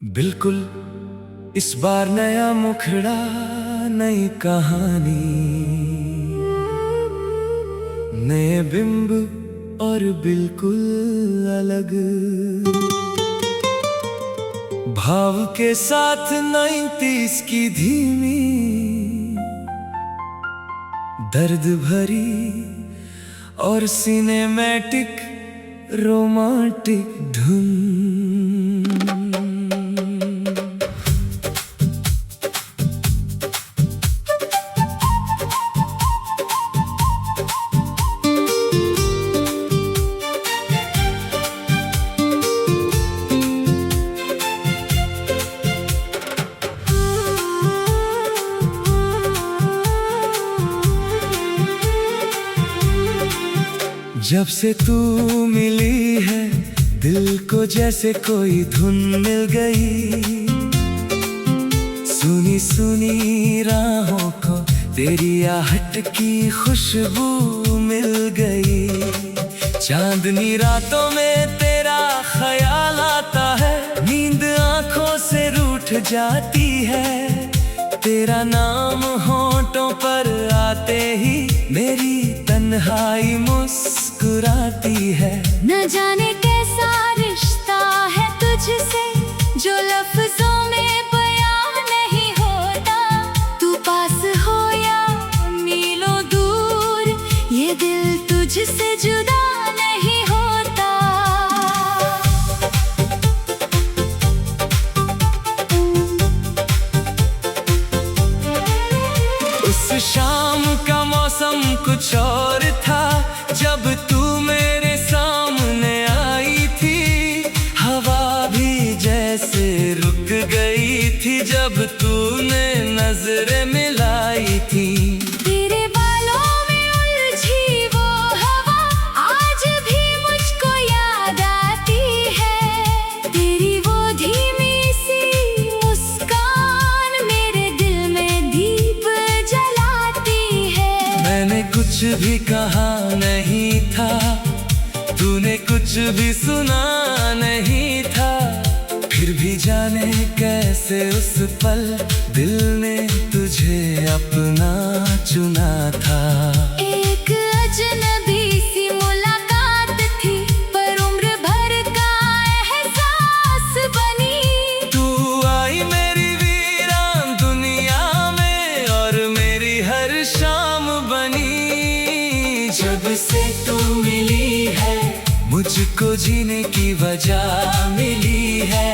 बिल्कुल इस बार नया मुखड़ा, नई कहानी, नए बिंब और बिल्कुल अलग भाव के साथ 90s की धीमी दर्द भरी और सिनेमैटिक रोमांटिक धुन। जब से तू मिली है दिल को जैसे कोई धुन मिल गई, सुनी सुनी राहों को तेरी आहट की खुशबू मिल गई। चांदनी रातों में तेरा ख्याल आता है, नींद आंखों से रूठ जाती है। तेरा नाम होंठों पर आते ही मेरी तन्हाई मुस्कुराती है। न जाने कैसा रिश्ता है तुझसे जो लफ्जों में बयां नहीं होता। तू पास हो या मीलों दूर, ये दिल तुझसे जुदा नहीं होता। उस शाम का मौसम कुछ और था जब तू मेरे सामने आई थी। हवा भी जैसे रुक गई थी जब तूने नजरें मिलाई थी। तेरे बालों में उलझी वो हवा आज भी मुझको याद आती है। तेरी वो धीमी सी मुस्कान मेरे दिल में दीप जलाती है। मैंने कुछ भी कहा नहीं था, तूने कुछ भी सुना नहीं था, फिर भी जाने कैसे उस पल दिल ने तुझे अपना चुना था। एक अजनबी सी मुलाकात थी पर उम्र भर का एहसास बनी। तू आई मेरी वीरान दुनिया में और मेरी हर शाम बनी। जब से तू मिली है मुझको जीने की वजह मिली है।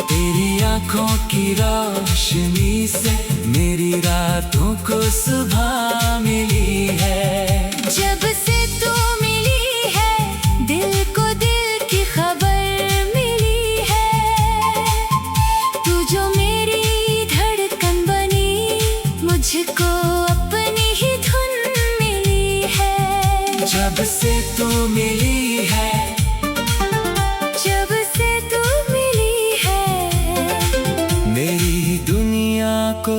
तेरी आंखों की रोशनी से मेरी रातों को सुबह मिली है। जब से तू मिली है दिल को दिल की खबर मिली है। तू जो मेरी धड़कन बनी, मुझको अपनी ही धुन मिली है। जब से तू मिली है, जब से तू मिली है, मेरी दुनिया को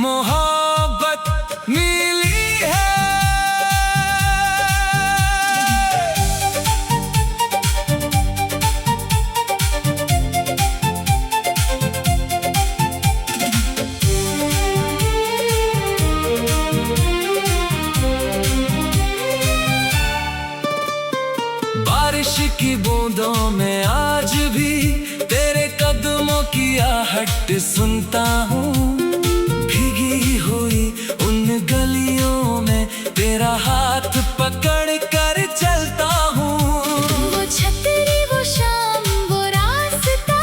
मोहब्बत मिली है। बारिश की बूंदों में आज भी तेरे कदमों की आहट सुनता हूँ। भीगी हुई उन गलियों में तेरा हाथ पकड़ कर चलता हूँ। वो छतरी वो शाम वो रास्ता,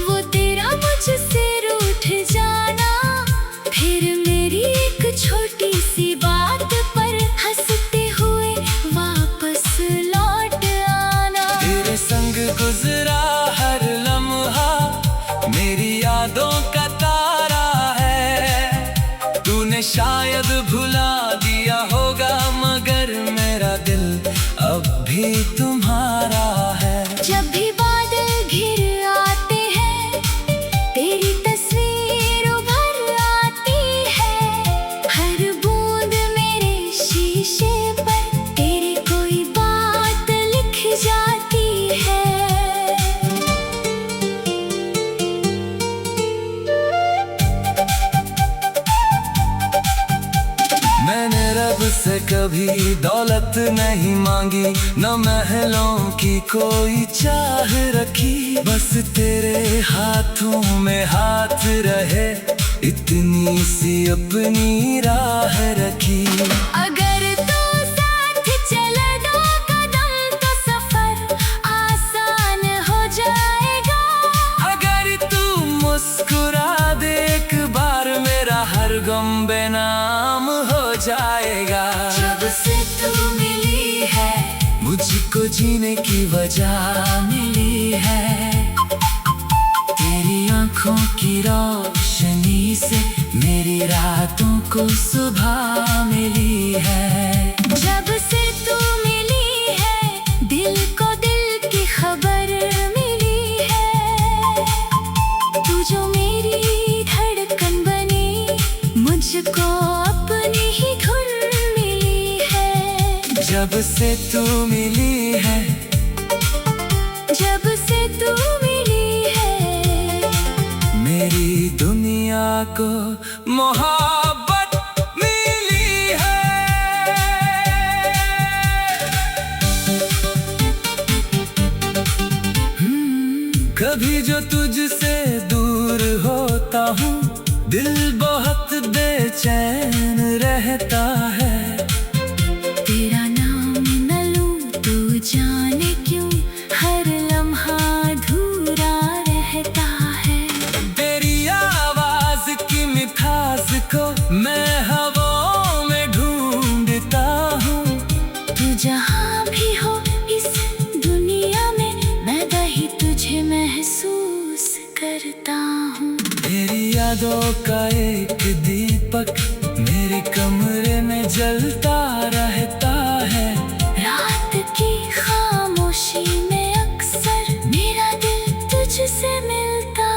वो तेरा मुझसे रूठ जाना, फिर मेरी एक छोटी सी बात पर हंसते हुए वापस लौट आना। तेरे संग गुजरा हर लम्हा मेरी यादों का तारा है। तूने शायद भुला दिया होगा मगर मेरा दिल अब भी तुम्हारा है। जब भी बादल घिर आते हैं तेरी तस्वीर उभर आती है। हर बूंद मेरे शीशे पर तेरी कोई बात लिख जाती है। कभी दौलत नहीं मांगी, न महलों की कोई चाह रखी। बस तेरे हाथों में हाथ रहे, इतनी सी अपनी राह रखी। अगर तू साथ चले 2 कदम तो सफर आसान हो जाएगा। अगर तू मुस्कुरा दे एक बार, मेरा हर गम बेनाम हो जाएगा। जब से तू मिली है, मुझको जीने की वजह मिली है। तेरी आंखों की रोशनी से मेरी रातों को सुबह मिली है। जब से तू मिली है, दिल को दिल की खबर मिली है। तू जो मेरी धड़कन बनी, मुझको अपनी ही धुन मिली है। जब से तू मिली है, जब से तू मिली है, मेरी दुनिया को मोहब्बत मिली है। कभी जो तुझसे दूर होता हूँ, दिल बहुत बेचैन रहता है। तेरा नाम न लूं तो जाने क्यों हर लम्हा अधूरा रहता है। तेरी आवाज की मिठास को मैं हवाओं में ढूंढता हूँ। तू जहाँ भी हो इस दुनिया में, मैं वही तुझे महसूस करता हूँ। तेरी यादों का एक दीपक मेरे कमरे में जलता रहता है। रात की खामोशी में अक्सर मेरा दिल तुझसे मिलता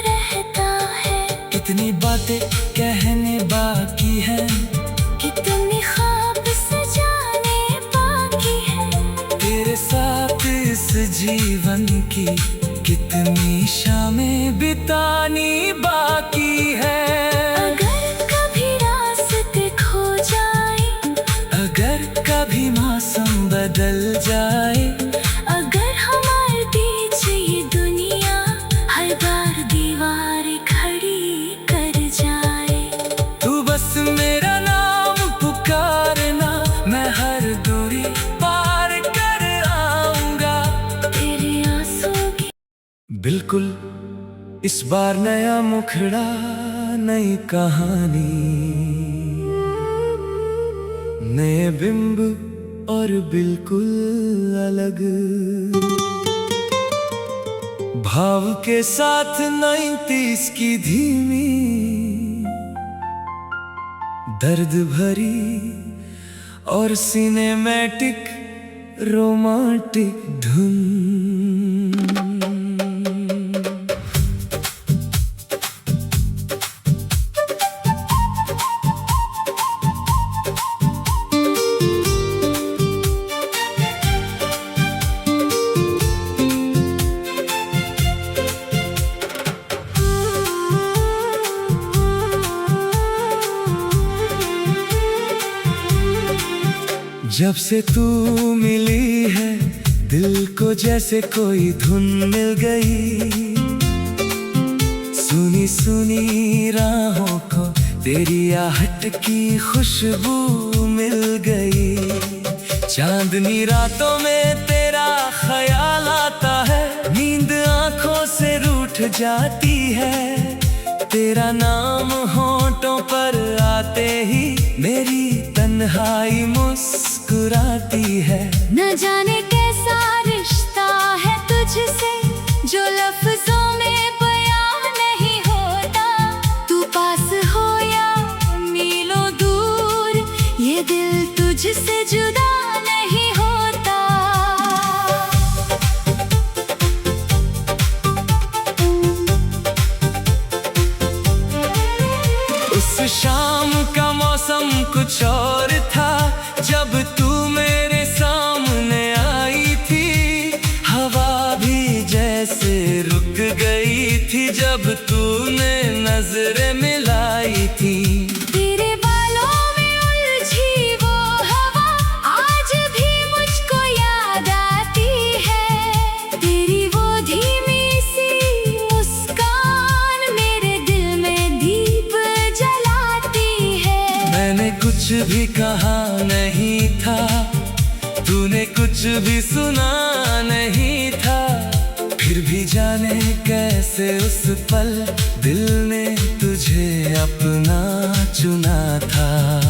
रहता है। कितनी बातें कहने बाकी है, कितनी ख्वाब सजाने बाकी है। तेरे साथ इस जीवन की कितनी शामें बितानी बाकी है। अगर कभी रास्ते खो जाए, अगर कभी मौसम बदल जाए, अगर हमारे बीच ये दुनिया हर बार दीवार खड़ी कर जाए, तू बस मेरा नाम पुकारना, मैं हर दूरी पार कर आऊंगा। तेरे आंसू की बिल्कुल इस बार नया मुखड़ा, नई कहानी, नए बिंब और बिल्कुल अलग भाव के साथ 90s की धीमी दर्द भरी और सिनेमैटिक रोमांटिक धुन। जब से तू मिली है, दिल को जैसे कोई धुन मिल गई। सुनी सुनी राहों को तेरी आहट की खुशबू मिल गई। चांदनी रातों में तेरा ख्याल आता है, नींद आंखों से रूठ जाती है। तेरा नाम होंठों पर आते ही मेरी तन्हाई मुस्कुराती है। न जाने कैसा रिश्ता है तुझसे, जो लफ्जों में बयां नहीं होता। तू पास हो या मीलों दूर, ये दिल तुझसे जुदा नहीं होता। उस शाम का मौसम कुछ और था, जब तू मेरे सामने आई थी। हवा भी जैसे रुक गई थी जब तूने नजरें मिलाई थी। तेरे बालों में उलझी वो हवा भी कहा नहीं था, तूने कुछ भी सुना नहीं था, फिर भी जाने कैसे उस पल दिल ने तुझे अपना चुना था।